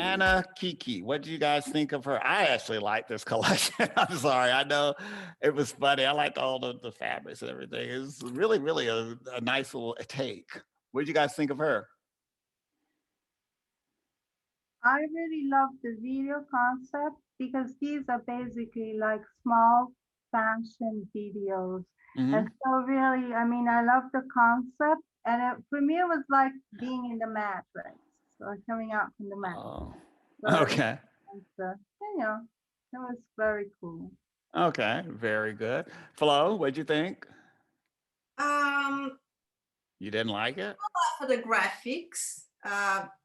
Anna Kiki, what do you guys think of her? I actually like this collection. I'm sorry. I know it was funny. I liked all the fabrics and everything. It's really, really a nice little take. What did you guys think of her? I really love the video concept because these are basically like small fashion videos. And Hmm. so really, I mean, I love the concept. And for me, it was like being in the mattress or coming out from the mattress. Oh, So okay. you know, it was very cool. Okay. Very good. Flo, what'd you think? Um, You didn't like it? for the graphics,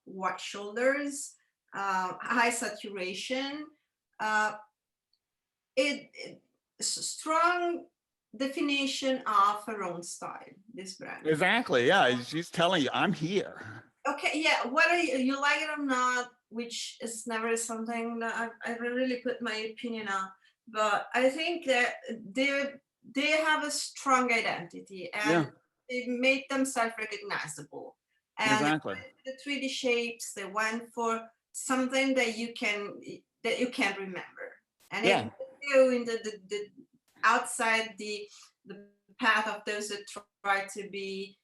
wide shoulders, high saturation, uh, it strong definition of her own style. This brand. Exactly. Yeah. She's telling you, I'm here. Okay, yeah, whether you like it or not, which is never something that I really put my opinion on, but I think that they have a strong identity Yeah. and they make themselves recognizable. And Exactly. the 3D shapes, they went for something that you can remember. And if Yeah. they go in the outside the path of those that try to be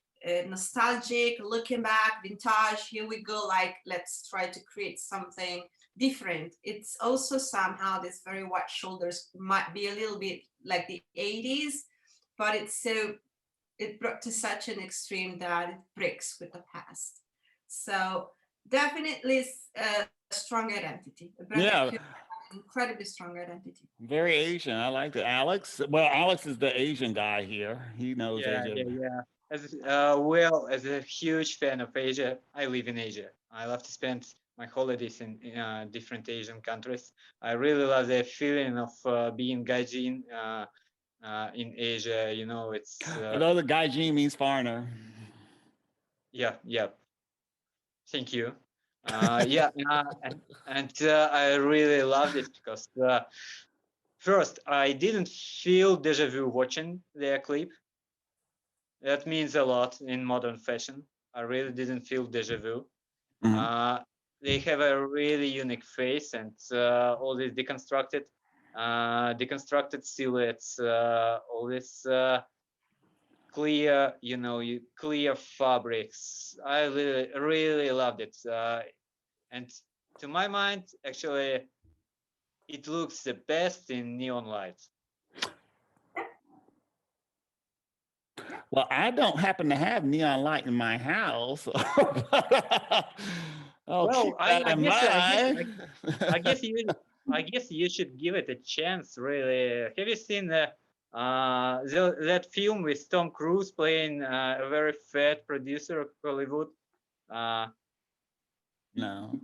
nostalgic, looking back, vintage. Here we go. Like, let's try to create something different. It's also somehow this very wide shoulders might be a little bit like the 80s, but it brought to such an extreme that it breaks with the past. So definitely a strong identity. A brand that could Yeah. have an incredibly strong identity. Very Asian. I like it. Alex. Well, Alex is the Asian guy here. He knows Yeah, yeah, Asian. yeah. As a huge fan of Asia, I live in Asia. I love to spend my holidays in different Asian countries. I really love the feeling of being gaijin in Asia. You know, it's I know the gaijin means foreigner. yeah, yeah. Thank you. Yeah, I really loved it because first I didn't feel deja vu watching their clip. That means a lot in modern fashion. I really didn't feel deja vu. Mhm. Uh, they have a really unique face and all these deconstructed silhouettes, all this clear, clear fabrics. I really, really loved it. And to my mind, actually, it looks the best in neon lights. Well, I don't happen to have neon light in my house. I'll Well, keep that in mind. I guess you I guess you should give it a chance. Really, have you seen that film with Tom Cruise playing a very fat producer of Hollywood? Uh, No.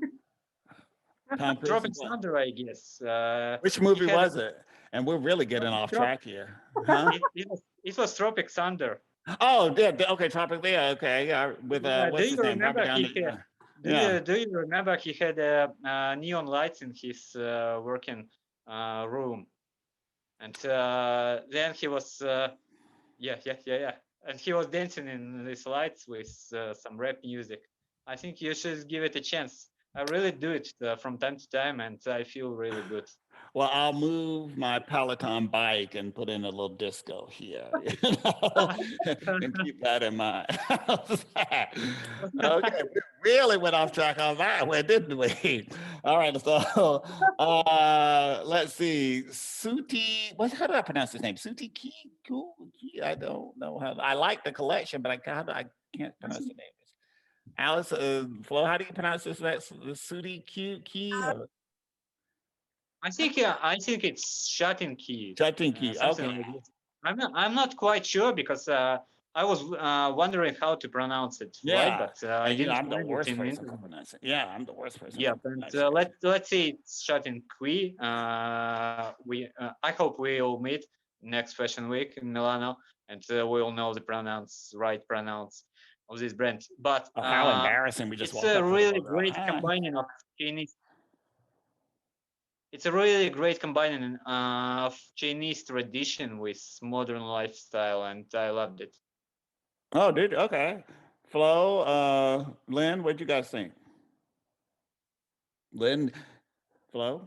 Tom Cruise is Tropic what? Thunder, I guess. Which He movie had a was it? And we're really getting off trop, track here. Huh? it was Tropic Thunder. Oh, yeah. Okay, Tropic. Yeah, okay. Yeah, with Yeah, what's his name? Robert Downey. Yeah. do you remember he had neon lights in his working room, and then he was yeah, and he was dancing in these lights with some rap music. I think you should give it a chance. I really do it from time to time, and I feel really good. Well, I'll move my Peloton bike and put in a little disco here, you know, and keep that in mind. How's that? Okay, we really went off track on that one, didn't we? All right, so let's see. Suti, how do I pronounce his name? Suti Ki? I don't know how. I like the collection, but I can't pronounce the name. Alice, Flo, how do you pronounce this? That's the Suti Key? I think it's shutting key, Chatting Key. something Okay. like this. I'm not quite sure because I was wondering how to pronounce it right, Yeah. but I And didn't I'm the find it worst in the person for internet. pronouncing. Yeah, I'm the worst person Yeah, for and pronunciation. let's say it's shutting key. I hope we all meet next Fashion Week in Milano, and we all know the right pronouns of this brand. But Oh, how embarrassing. We just it's walked a up to the really logo. great Hi. combining of Chinese. It's a really great combining of Chinese tradition with modern lifestyle, and I loved it. Oh, dude. Okay. Flo, Lynn, what'd you guys think? Lynn, Flo?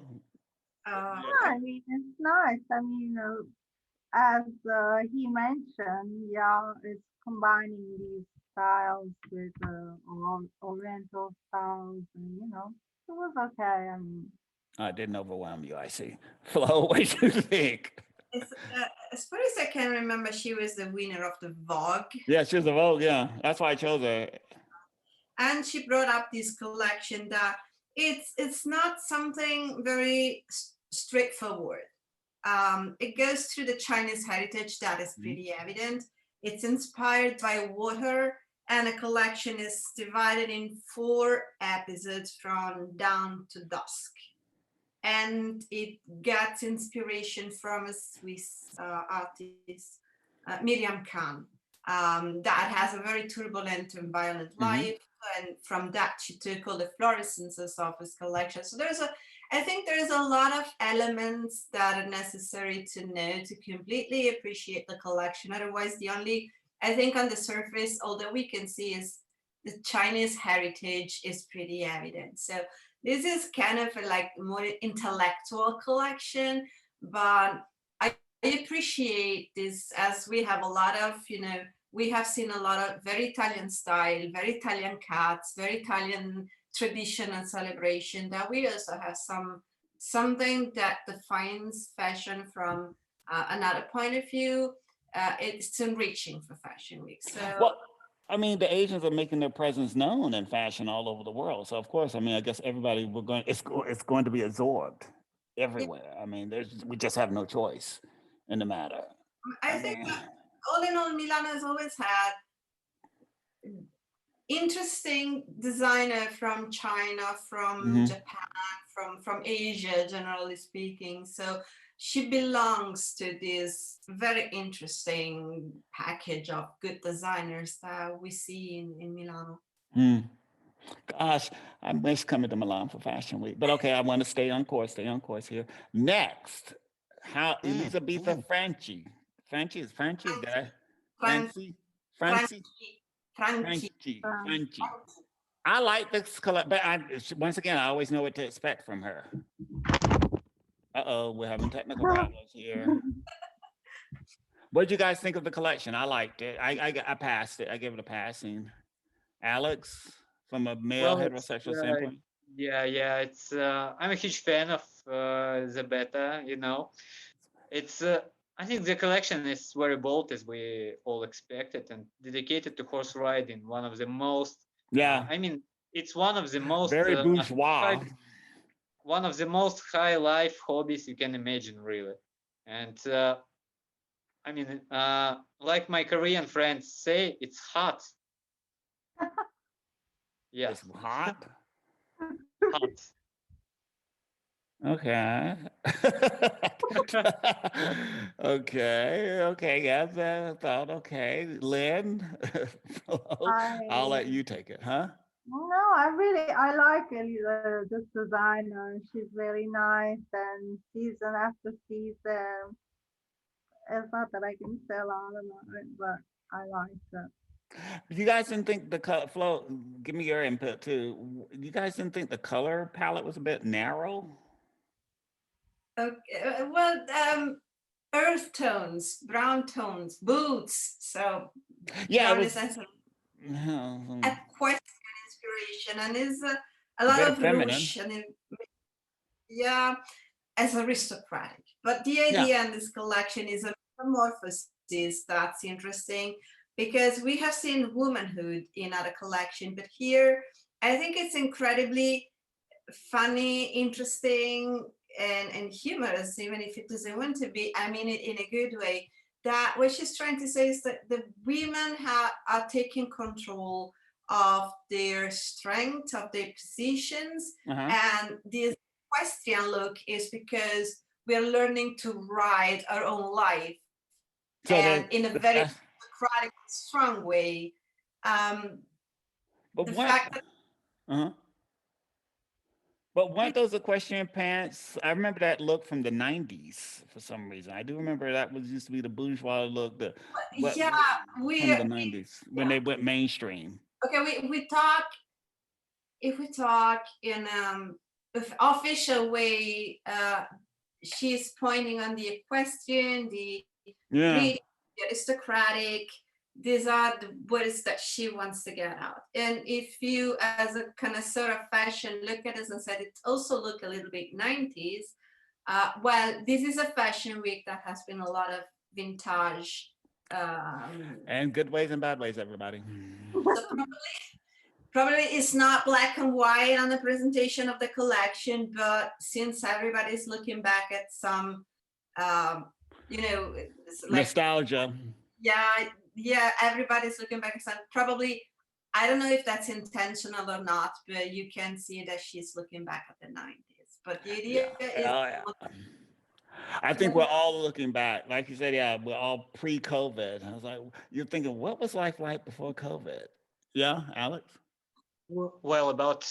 Uh, Yeah, I mean, it's nice. I mean, as he mentioned, yeah, it's combining these styles with Oriental styles, and it was okay. I mean, I didn't overwhelm you, I see. Flo, what do you think? as far as I can remember, she was the winner of the Vogue, Yeah, she was a Vogue, yeah. That's why I chose her. and she brought up this collection that it's not something very straightforward. It goes through the Chinese heritage that is pretty evident. It's inspired by water, and the collection is divided in 4 episodes from dawn to dusk. And it gets inspiration from a Swiss artist, Miriam Khan, that has a very turbulent and violent life. And from that, she took all the fluorescences of his collection. So I think there's a lot of elements that are necessary to know to completely appreciate the collection. Otherwise, I think on the surface, all that we can see is the Chinese heritage is pretty evident. So this is kind of a like more intellectual collection, but I appreciate this as we have a lot of, we have seen a lot of very Italian style, very Italian cuts, very Italian tradition and celebration, that we also have something that defines fashion from another point of view. It's enriching for Fashion Week. So Well, I mean, the Asians are making their presence known in fashion all over the world. So of course, I mean, I guess everybody it's going to be absorbed everywhere. I mean, we just have no choice in the matter. I I think mean, that all in all, Milan has always had interesting designer from China, from Japan, from Asia, generally speaking. So she belongs to this very interesting package of good designers that we see in Milano. hmm. Gosh, I miss coming to Milan for Fashion Week. But okay, I want to stay on course here. Next, how Elisabetta Franchi. Franchi, is that Fran- Francie? Francie? Franchi, Franchi. Franchi. I like this color, but once again, I always know what to expect from her. Uh-oh, we're having technical problems here. What did you guys think of the collection? I liked it. I passed it. I gave it a passing. Alex, from a male Well, it's heterosexual standpoint? yeah. It's I'm a huge fan of the beta. It's I think the collection is very bold, as we all expected, and dedicated to horse riding. One of the most, Yeah, I mean, it's one of the most very high, bourgeois. one of the most high life hobbies you can imagine, really. And I mean, like my Korean friends say, it's hot. Yeah, It's hot. hot. Okay. Okay. Yes, I thought, okay. Lynn, I'll let I you take it, huh? no, I like this designer. She's very nice, and season after season, it's not that I can sell out of it, but I like it. You guys didn't think the color flow, give me your input too. You guys didn't think the color palette was a bit narrow? Okay, well, earth tones, brown tones, boots. So Yeah, it brown was is also a equestrian inspiration, and is a lot bit of feminine. ruche, and yeah, as aristocratic. But the Yeah. idea in this collection is a metamorphosis that's interesting, because we have seen womanhood in other collection, but here I think it's incredibly funny, interesting, and humorous, even if it doesn't want to be. I mean it in a good way. That what she's trying to say is that the women are taking control of their strength, of their positions, Uh-huh. and this equestrian look is because we're learning to ride our own life, So and in a very uh, democratic, strong way. Um, but the what fact that uh-huh. But weren't those equestrian pants? I remember that look from the 90s for some reason. I do remember that was used to be the bourgeois look, what yeah, from the 90s when they went mainstream. okay, we talk, if we talk in official way, she's pointing on the equestrian, the Yeah. really aristocratic. These are the words that she wants to get out. And if you, as a connoisseur of fashion, look at this and said it also look a little bit 90s, well, this is a fashion week that has been a lot of vintage. And good ways and bad ways, everybody. So probably it's not black and white on the presentation of the collection, but since everybody's looking back at some, it's like, Nostalgia. yeah, everybody's looking back at some, probably, I don't know if that's intentional or not, but you can see that she's looking back at the 90s. But the idea is, Oh, yeah. I think we're all looking back. Like you said, yeah, we're all pre-COVID. I was like, you're thinking, what was life like before COVID? Yeah, Alex? Well, about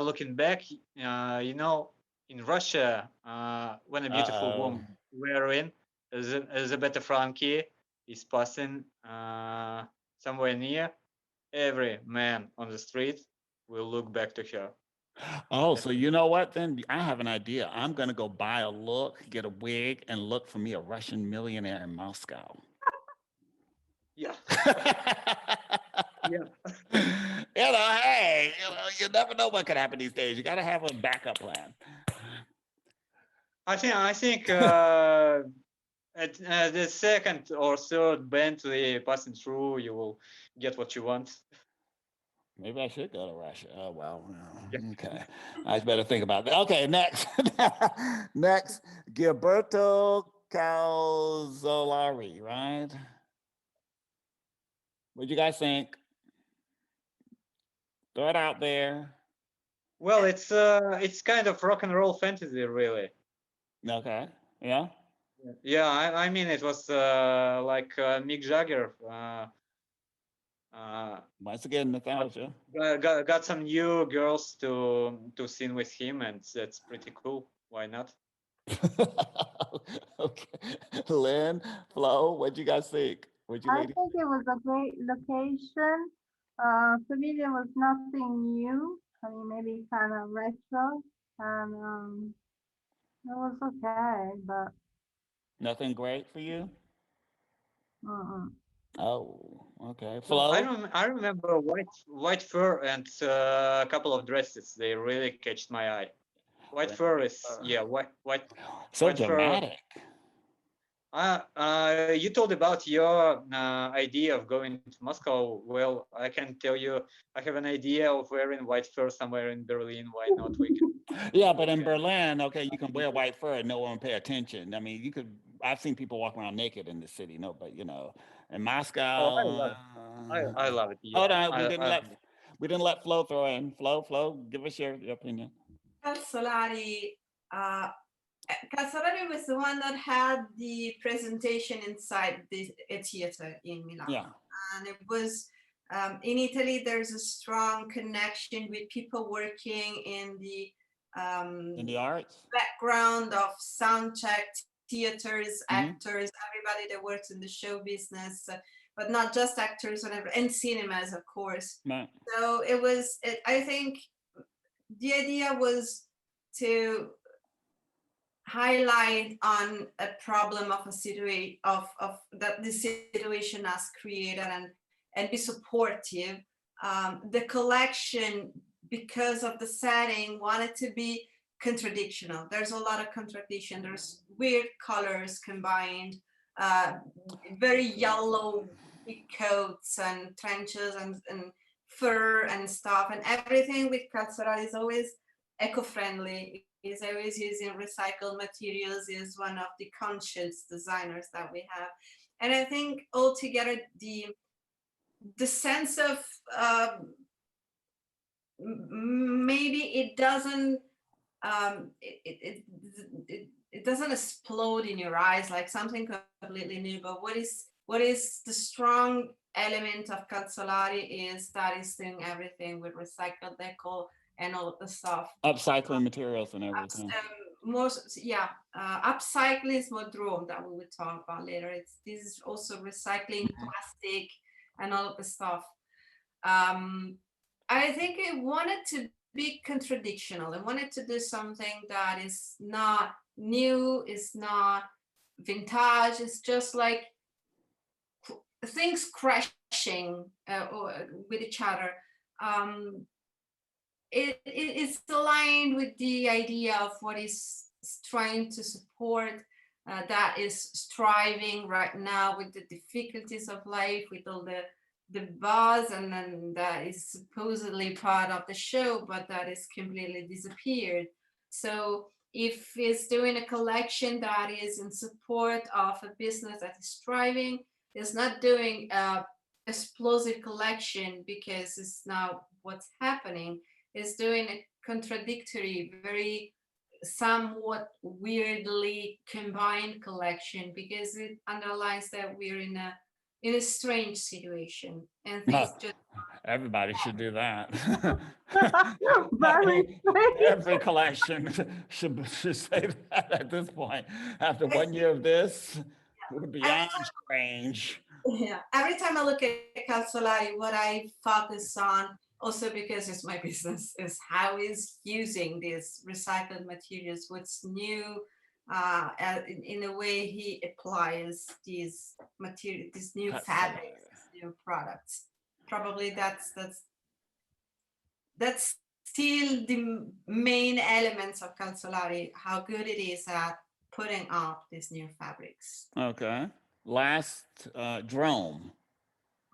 looking back, in Russia, when a beautiful Uh-oh. woman wearing Elizabeth Frankie is passing somewhere near, every man on the street will look back to her. Oh, so you know what then? I have an idea. I'm going to go buy a look, get a wig, and look for me a Russian millionaire in Moscow. Yeah. Yeah. Hey, you never know what could happen these days. You got to have a backup plan. I think at the second or third Bentley passing through, you will get what you want. Maybe I should go to Russia. Oh, well, Yeah. okay. I better think about that. Okay, next. Next, Gilberto Calzolari, right? What do you guys think? Throw it out there. Well, it's kind of rock and roll fantasy, really. Okay, yeah? Yeah, I mean, it was like Mick Jagger Once again, nostalgia. got some new girls to sing with him, and that's pretty cool. Why not? Okay. Lynn, Flo, what'd you guys think? What'd you I ladies? think it was a great location. For me, there was nothing new. I mean, maybe kind of retro, and it was okay, but Nothing great for you? uh-uh. Oh, okay. Well, Flo? I remember white fur and a couple of dresses. They really catched my eye. White fur is So white fur. dramatic. You told about your idea of going to Moscow. Well, I can tell you, I have an idea of wearing white fur somewhere in Berlin. Why not? We can. Yeah, but in Berlin, okay, you can wear white fur and no one pay attention. I mean, I've seen people walk around naked in the city, no, but in Oh, Moscow. I love it. Hold Yeah, on, we didn't let Flo throw in. Flo, give us your opinion. Calzolari, Calzolari was the one that had the presentation inside a theater in Milan. Yeah. And it was, in Italy, there's a strong connection with people working in the arts? background of sound check, theaters, Mhm. actors, everybody that works in the show business, but not just actors, and cinemas, of course. Right. So I think the idea was to highlight on a problem of a situation of that the situation has created and be supportive. The collection, because of the setting, wanted to be contradictional. There's a lot of contradiction. There's weird colors combined, very yellow big coats and trenches and fur and stuff, and everything with Calzolari is always eco-friendly. Is always using recycled materials. Is one of the conscious designers that we have, and I think altogether the sense of maybe it doesn't it doesn't explode in your eyes like something completely new. But what is the strong element of Calzolari is that it's doing everything with recycled deco and all of the stuff. Upcycling materials and everything. Upcycling is more drone that we will talk about later. This is also recycling plastic and all of the stuff. I think it wanted to be contradictional. I wanted to do something that is not new, is not vintage. It's just like things crashing with each other. It's aligned with the idea of what is trying to support, that is striving right now with the difficulties of life, with all the buzz, and then that is supposedly part of the show, but that is completely disappeared. So if it's doing a collection that is in support of a business that is striving, it's not doing a explosive collection because it's now what's happening. It's doing a contradictory, very somewhat weirdly combined collection because it underlines that we're in a strange situation and things just Everybody should do that. Very Every collection should say that at this point. After 1 year of this, we're beyond strange. yeah. Every time I look at Calzolari, what I focus on, also because it's my business, is how he's using these recycled materials, what's new, in a way he applies these material, these new fabrics, these new products. Probably that's still the main elements of Calzolari, how good it is at putting up these new fabrics. Okay. Last, Drome.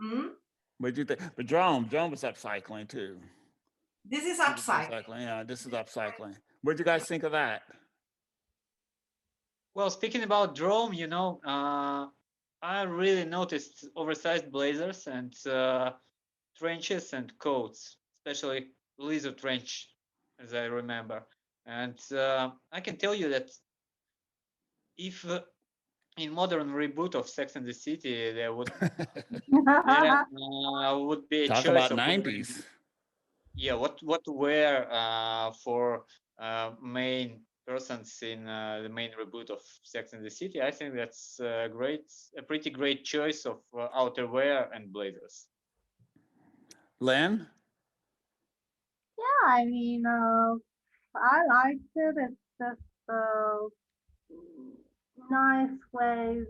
Mhm. What do you think? But Drome was upcycling too. This is He was upcycling. Yeah, this is upcycling. What'd you guys think of that? Well, speaking about Drome, you know, I really noticed oversized blazers and trenches and coats, especially Lizzo trench, as I remember. And I can tell you that if in modern reboot of Sex and the City, there would be a Talk choice about of '90s. what to wear for main persons in the main reboot of Sex and the City. I think that's a pretty great choice of outerwear and blazers. Lynn? Yeah, I mean, I liked it. It's just nice ways.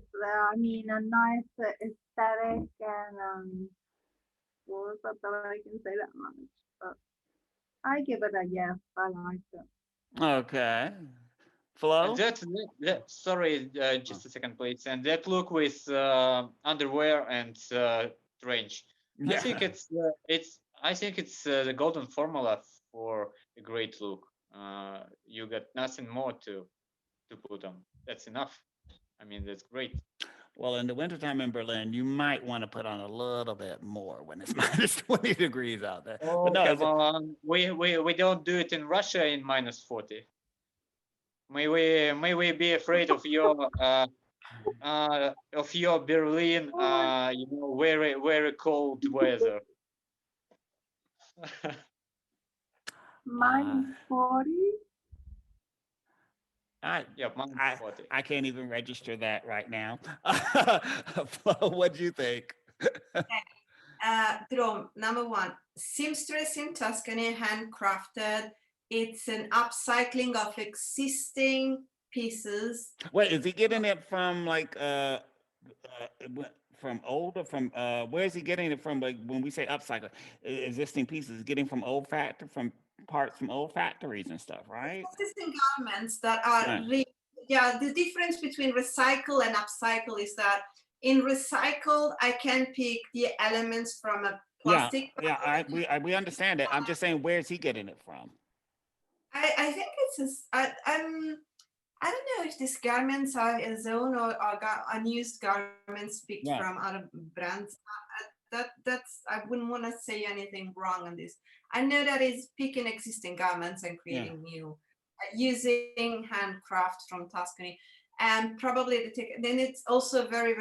I mean, a nice aesthetic, and well, it's not that I can say that much, but I give it a yes. I liked it. Okay. And Flo? sorry, just a second, please. And that look with underwear and trench. I Yeah. think it's the golden formula for a great look. You got nothing more to put on. That's enough. I mean, that's great. Well, in the wintertime in Berlin, you might want to put on a little bit more when it's minus 20 degrees out there. But Oh, no, come on. We don't do it in Russia in minus 40. May we be afraid of your Berlin, you know, very cold weather. Minus 40. Yeah, minus I 40. I can't even register that right now. Flo, what do you think? Drum, number one, seamstress in Tuscany, handcrafted. It's an upcycling of existing pieces. Wait, is he getting it from like from old or from where is he getting it from? Like when we say upcycle, existing pieces, getting from from parts from old factories and stuff, right? Existing garments that are, yeah, the difference between recycle and upcycle is that in recycled, I can pick the elements from a plastic. Yeah, we understand that. I'm just saying, where's he getting it from? I think I don't know if these garments are his own or unused garments picked from other brands. That's I wouldn't want to say anything wrong on this. I know that he's picking existing garments and creating new, using handcraft from Tuscany, and probably then it's also a very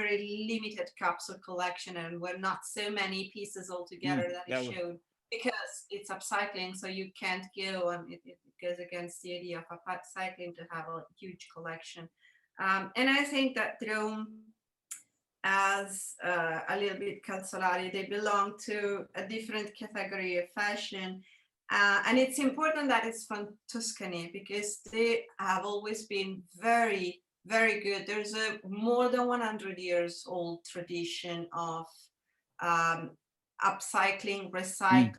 limited capsule collection, and we're not so many pieces altogether that he showed because it's upcycling, so you can't go and it goes against the idea of upcycling to have a huge collection. And I think that Rome, as a little bit Calzolari, they belong to a different category of fashion. And it's important that it's from Tuscany because they have always been very, very good. There's a more than 100 years old tradition of um, upcycling, recycling,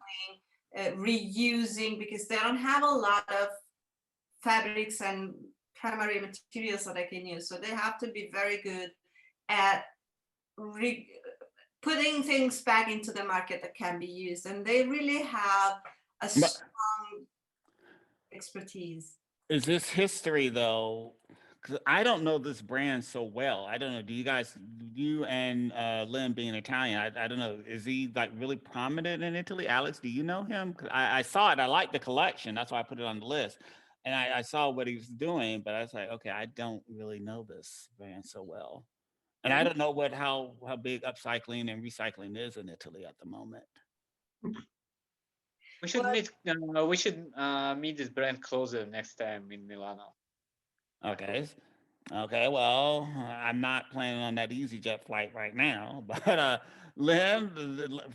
reusing, because they don't have a lot of fabrics and primary materials that they can use. So they have to be very good at putting things back into the market that can be used. And they really have a strong expertise. Is this history though? Because I don't know this brand so well. I don't know. Do you guys, you and Lynn being Italian, I don't know. Is he like really prominent in Italy? Alex, do you know him? 'Cause I saw it. I like the collection. That's why I put it on the list. And I saw what he was doing, but I was like, okay, I don't really know this brand so well. And I don't know how big upcycling and recycling is in Italy at the moment. We should Well, meet. We should meet this brand closer next time in Milano. Okay. Okay, well, I'm not planning on that EasyJet flight right now, but Lynn,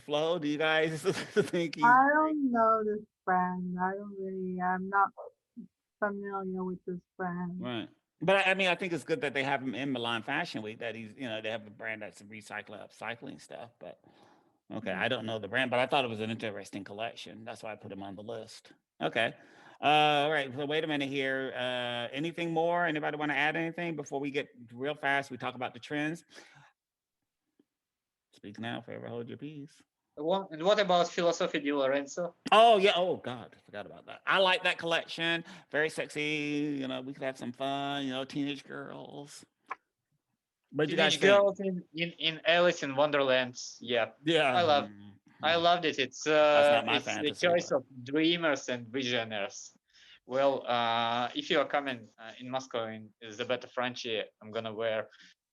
Flo, do you guys think he's I don't know this brand. I'm not familiar with this brand. right? But I mean, I think it's good that they have him in Milan Fashion Week. That he's, they have a brand that's recycling, upcycling stuff. But okay, I don't know the brand, but I thought it was an interesting collection. That's why I put him on the list. Okay. All right. So wait a minute here. Anything more? Anybody want to add anything before we get real fast? We talk about the trends. Speak now, forever hold your peace. And what about Philosophy di Lorenzo? Oh yeah. Oh God, I forgot about that. I like that collection. Very sexy. We could have some fun. Teenage girls. What do you guys Teenage think? Girls in Alice in Wonderland. Yeah, Yeah. I loved it. That's not my It's the fantasy, choice but of dreamers and visionaries. Well, if you are coming in Moscow in the better Franchi, I'm gonna wear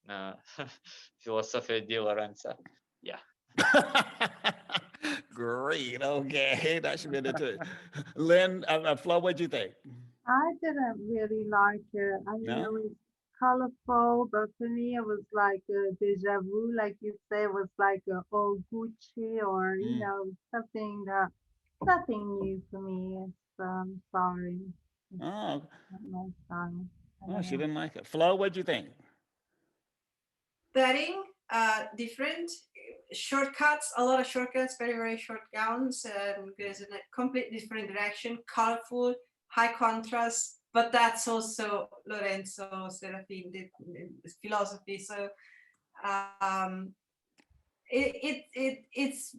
uh, Philosophy di Lorenzo. Yeah. Great. Okay, that should be it. Lynn, Flo, what'd you think? I didn't really like it. I mean, it No. was colorful, but for me, it was like a deja vu, like you say, it was like a old Gucci or, Mm. something nothing new for me. It's, sorry. It's Oh, not my style. I oh, don't she know. didn't like it. Flo, what'd you think? Bedding, different shortcuts, a lot of shortcuts, very, very short gowns, and goes in a complete different direction, colorful, high contrast, but that's also Lorenzo Serafin philosophy. So um, it's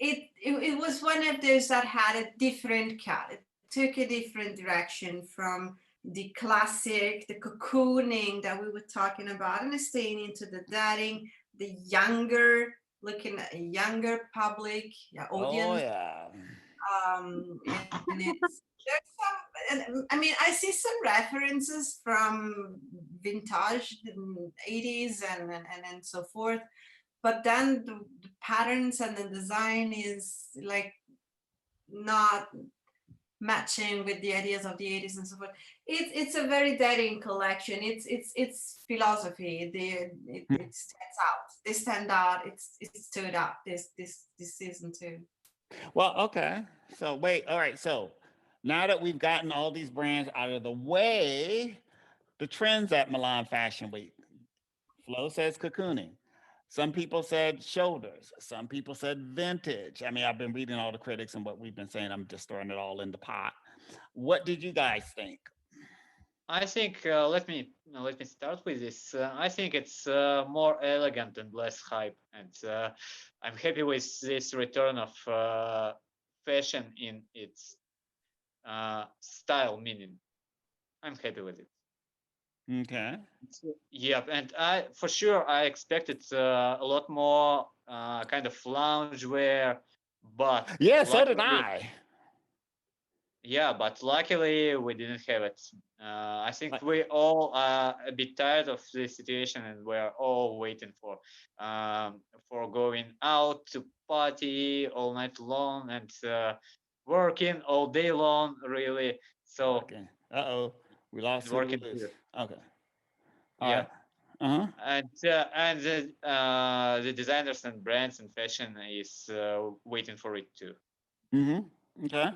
a, it was one of those that had a different cut. It took a different direction from the classic, the cocooning that we were talking about, and staying into the dating, the younger, looking at a younger public, Oh audience. yeah. And there's some, and I mean, I see some references from vintage, the 80s and so forth, but then the patterns and the design is like not matching with the ideas of the 80s and so forth. It's a very daring collection. It's philosophy. It stands out. They stand out. It stood out this season too. Well, okay. So wait. All right. So now that we've gotten all these brands out of the way, the trends at Milan Fashion Week. Flo says cocooning. Some people said shoulders. Some people said vintage. I mean, I've been reading all the critics and what we've been saying. I'm just throwing it all in the pot. What did you guys think? I think let me start with this. I think it's more elegant and less hype, and I'm happy with this return of fashion in its style meaning. I'm happy with it. Okay. Yeah, and I for sure I expected a lot more kind of loungewear, but Yeah, so did luckily, I. yeah, but luckily we didn't have it. I think Like, we all are a bit tired of this situation, and we're all waiting for going out to party all night long and working all day long, really. So working. Uh-oh. We lost who working Lewis. too. Okay. All Yeah. right. Uh-huh. And the designers and brands and fashion is waiting for it too. Mm-hmm. Okay.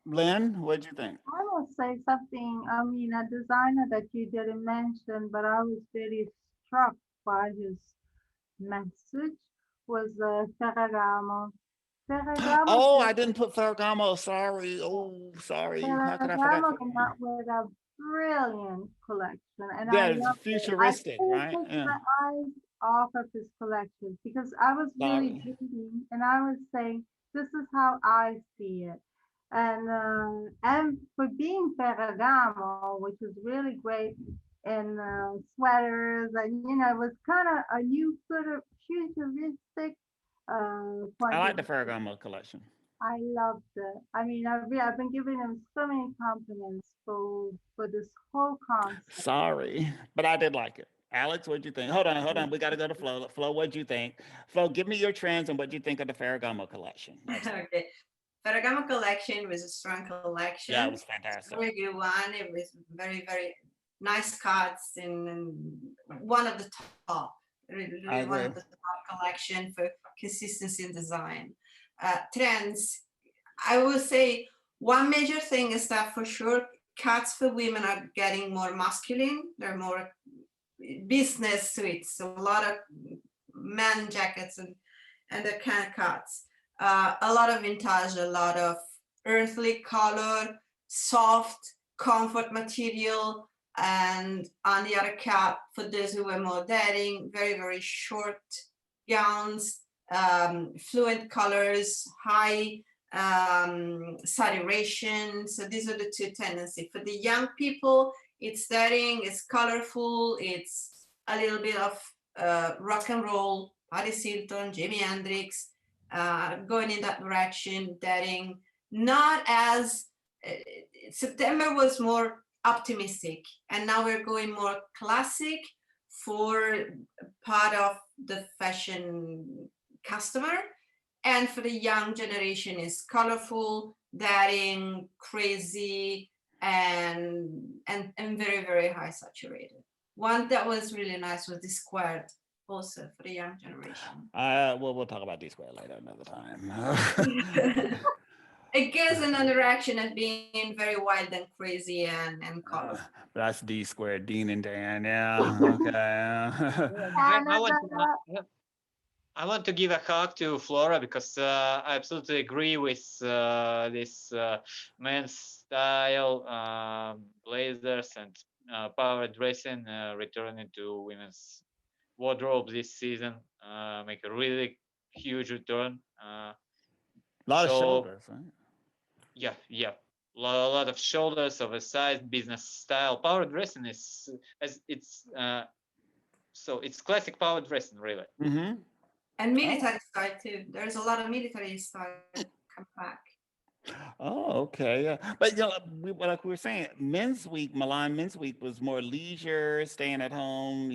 Lynn, what'd you think? I will say something, I mean, a designer that you didn't mention, but I was very struck by his message was Ferragamo. Ferragamo, Oh, I didn't put Ferragamo. Sorry. Oh, sorry. How could I forget Ferragamo came Ferragamo? out with a brilliant collection, and I Yeah, it's loved it. I futuristic, couldn't right? take Yeah. my eyes off of his collection because I was really Sorry. reading and I was saying, this is how I see it. And for being Ferragamo, which was really great in sweaters, and it was kind of a new sort of futuristic I point of like the view. Ferragamo collection. I loved it. I mean, I've been giving him so many compliments for this whole concept. Sorry, but I did like it. Alex, what'd you think? Hold on, hold on. We got to go to Flo. Flo, what'd you think? Flo, give me your trends and what you think of the Ferragamo collection. Okay. Ferragamo collection was a strong Yeah, it collection. was It's a fantastic. very good one. It was very, very nice cuts and one of the top, really, I really one agree. of the top collection for consistency in design. Trends, I will say one major thing is that for sure cuts for women are getting more masculine. They're more business suits, so a lot of men jackets and the kind of cuts. A lot of vintage, a lot of earthly color, soft comfort material, and on the other cap for those who were more daring, very very short gowns, fluent colors, high saturation. So these are the two tendencies. For the young people, it's daring, it's colorful, it's a little bit of rock and roll, Paris Hilton, Jimi Hendrix, going in that direction, daring. Not as uh, September was more optimistic, and now we're going more classic for part of the fashion customer, and for the young generation is colorful, daring, crazy, and very very high saturated. One that was really nice was the squared, also for the young generation. Well, we'll talk about D square later another time. It gives an interaction of being very wild and crazy and Uh, colorful. that's D squared, Dean and Dan. Yeah. Okay. Yeah, Canada, I want to give a hug to Flora because I absolutely agree with this men's style blazers and power dressing returning to women's wardrobe this season. Make a really huge return. A lot of So shoulders, right? yeah, a lot of shoulders, oversized business style. Power dressing is as it's so it's classic power dressing really. Mm-hmm. And Oh. military style too. There's a lot of military style come back. Oh, okay. Yeah. But like we were saying, Men's Week, Milan Men's Week was more leisure, staying at home,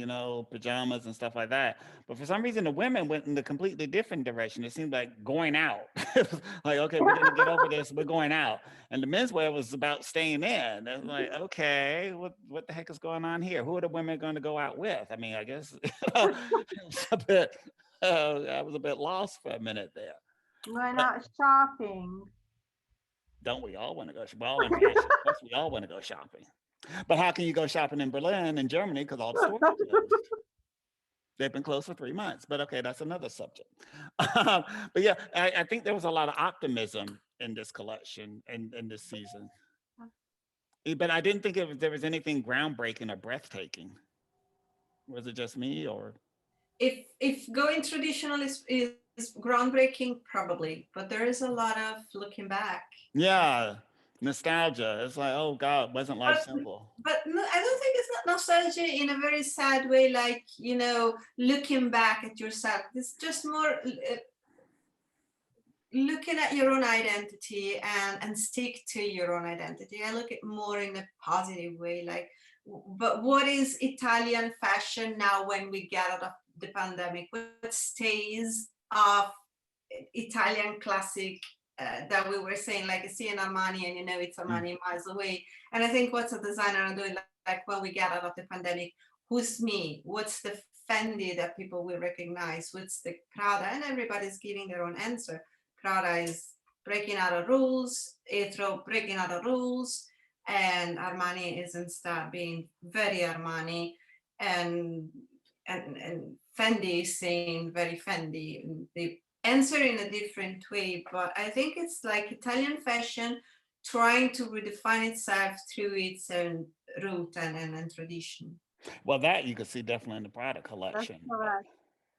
pajamas and stuff like that. But for some reason, the women went in the completely different direction. It seemed like going out. It was like, okay, we're gonna get over this. We're going out. And the menswear was about staying in. It's like, okay, what the heck is going on here? Who are the women going to go out with? I mean, I guess it was a bit. I was a bit lost for a minute there. we're But not shopping. don't we all want to go? We're all in fashion. Of course, we all want to go shopping. But how can you go shopping in Berlin and Germany because all the stores are closed? They've been closed for 3 months. But okay, that's another subject. But yeah, I think there was a lot of optimism in this collection and in this season. But I didn't think there was anything groundbreaking or breathtaking. Was it just me or? If going traditional is groundbreaking, probably, but there is a lot of looking back. Yeah, nostalgia. It's like, oh God, wasn't life But simple? but no, I don't think it's not nostalgia in a very sad way, like looking back at yourself. It's just more looking at your own identity and stick to your own identity. I look at more in a positive way, like, but what is Italian fashion now when we get out of the pandemic? What stays of Italian classic that we were saying, like seeing Armani, and it's Mm. Armani miles away. And I think what's a designer are doing, like when we get out of the pandemic, who's me? What's the Fendi that people will recognize? What's the Prada? And everybody's giving their own answer. Prada is breaking out of rules, Etro breaking out of rules, and Armani is instead being very Armani, and Fendi is saying very Fendi. They answer in a different way, but I think it's like Italian fashion trying to redefine itself through its own root and tradition. Well, that you can see definitely in the product That's collection. correct.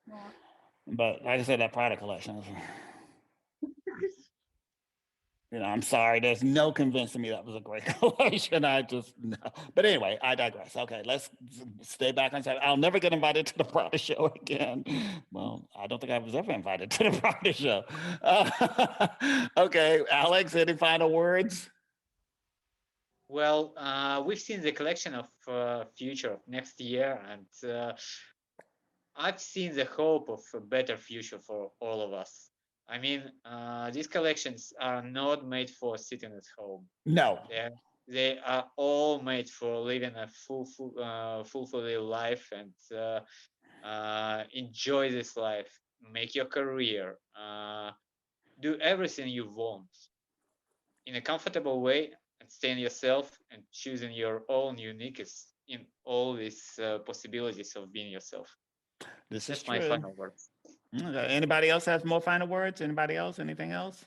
Yeah. But like I said, that product collection is, I'm sorry. There's no convincing me that was a great collection. I just no. But anyway, I digress. Okay, let's stay back on subject. I'll never get invited to the Prada show again. Well, I don't think I was ever invited to the Prada show. Okay, Alex, any final words? Well, we've seen the collection of future of next year, and I've seen the hope of a better future for all of us. I mean, these collections are not made for sitting at home. No. They are all made for living a fulfilling life and enjoy this life, make your career, do everything you want in a comfortable way, and stay in yourself and choosing your own uniqueness in all these possibilities of being yourself. This is That's my true. final words. Okay. Anybody else have more final words? Anybody else? Anything else?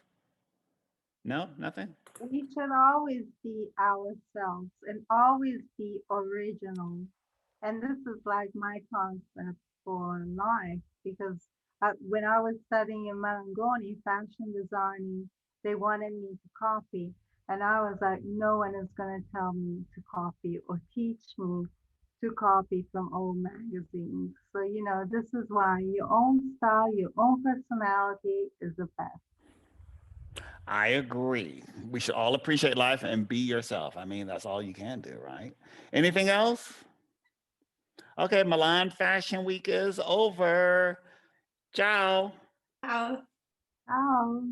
No, nothing? We should always be ourselves and always be original. And this is like my concept for life because when I was studying in Malangoni fashion designing, they wanted me to copy. And I was like, no one is going to tell me to copy or teach me to copy from old magazines. So, this is why your own style, your own personality is the best. I agree. We should all appreciate life and be yourself. I mean, that's all you can do, right? Anything else? Okay, Milan Fashion Week is over. Ciao. How Oh.